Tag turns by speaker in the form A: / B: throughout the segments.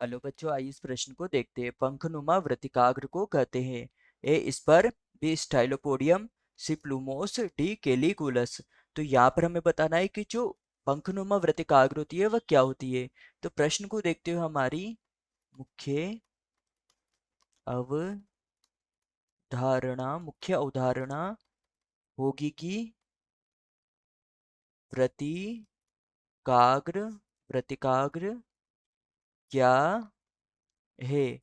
A: Hello बच्चों, आइए इस प्रश्न को देखते हैं। पंखनुमा वृत्तिकाग्र को कहते हैं। ए स्पर, बी स्टाइलोपोडियम, सी प्लूमोस, डी केलिकुलस। तो यहाँ पर हमें बताना है कि जो पंखनुमा वृत्तिकाग्र होती है वह क्या होती है। तो प्रश्न को देखते हुए हमारी मुख्य अवधारणा होगी कि वृत्तिकाग्र वृत्तिकाग्र क्या है।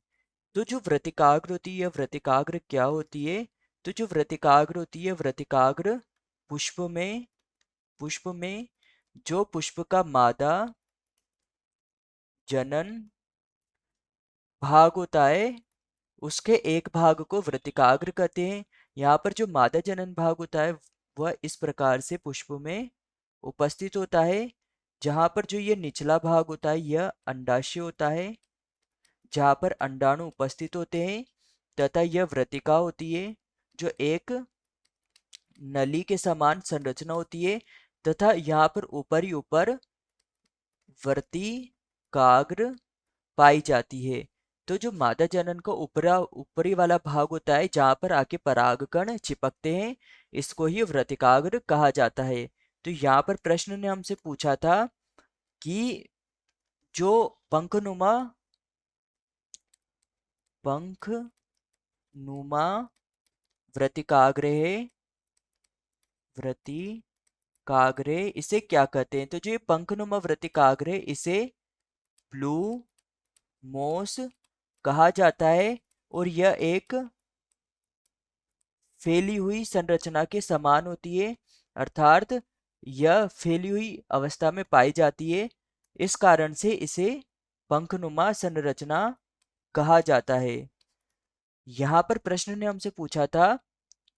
A: तो जो वृत्तिकाग्र होती है वृत्तिकाग्र क्या होती है। तो जो वृत्तिकाग्र होती है वृत्तिकाग्र पुष्प में पुष्प में जो पुष्प का मादा जनन भाग होता है उसके एक भाग को वृत्तिकाग्र कहते हैं। यहाँ पर जो मादा जनन भाग होता है वह इस प्रकार से पुष्प में उपस्थित होता है। जहाँ पर जो ये निचला भाग होता है यह अंडाशय होता है, जहाँ पर अंडाणु उपस्थित होते हैं, तथा यह वृत्तिका होती है जो एक नली के समान संरचना होती है। तथा यहाँ पर ऊपर ही ऊपर वर्तिकाग्र पाई जाती है। तो जो मादा जनन का ऊपरी वाला भाग होता है जहाँ पर आके परागकण चिपकते हैं, इसको ही वर्तिकाग्र कहा जाता है। तो यहाँ पर प्रश्न ने हमसे पूछा था कि जो पंखनुमा वर्तिकाग्र है वृत्तिकाग्र इसे क्या कहते हैं। तो जो ये पंखनुमा वृत्तिकाग्र है इसे प्लूमोस कहा जाता है। और यह एक फैली हुई संरचना के समान होती है, अर्थात यह फैली हुई अवस्था में पाई जाती है। इस कारण से इसे पंखनुमा संरचना कहा जाता है। यहाँ पर प्रश्न ने हमसे पूछा था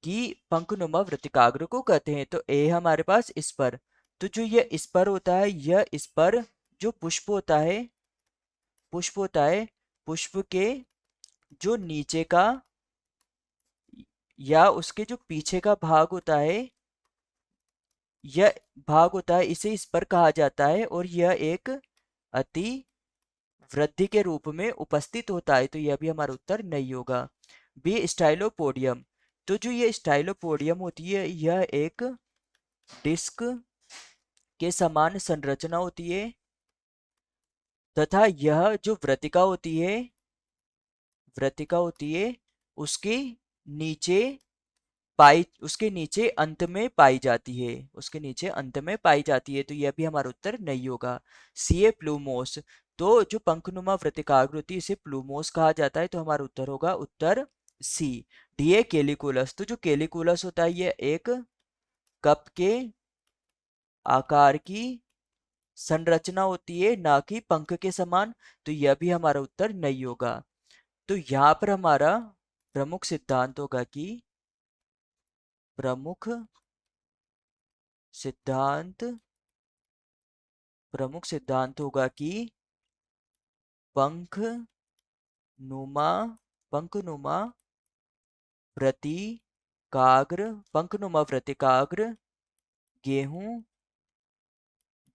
A: कि पंखनुमा वृत्तिकाग्र को कहते हैं। तो ए हमारे पास स्पर। तो जो ये स्पर होता है यह स्पर जो पुष्प के जो नीचे का या उसके जो पीछे का भाग होता है यह भाग होता है इसे स्पर कहा जाता है। और यह एक अति वृद्धि के रूप में उपस्थित होता है। तो यह भी हमारा उत्तर नहीं होगा। बी स्टाइलोपोडियम। तो जो ये स्टाइलोपोडियम होती है यह एक डिस्क के समान संरचना होती है। तथा यह जो वृत्तिका होती है उसके नीचे उसके नीचे अंत में पाई जाती है, तो यह भी हमारा उत्तर नहीं होगा। सी ए प्लूमोस। तो जो पंखनुमा वृत्तिकाग्र होती है इसे प्लूमोस कहा जाता है। तो हमारा उत्तर होगा उत्तर सी। D A केलिकुलस। तो जो केलिकुलस होता है यह एक कप के आकार की संरचना होती है, ना कि पंख के समान। तो यह भी हमारा उत्तर नहीं होगा। तो यहाँ पर हमारा प्रमुख सिद्धांत होगा कि प्रमुख सिद्धांत होगा कि पंखनुमा पंखनुमा वृत्तिकाग्र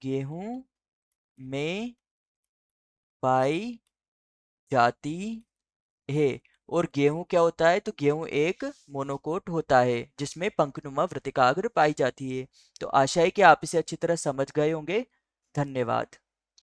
A: गेहूं में पाई जाती है। और गेहूं क्या होता है। तो गेहूं एक मोनोकोट होता है जिसमें पंखनुमा वृत्तिकाग्र पाई जाती है। तो आशा है कि आप इसे अच्छी तरह समझ गए होंगे। धन्यवाद।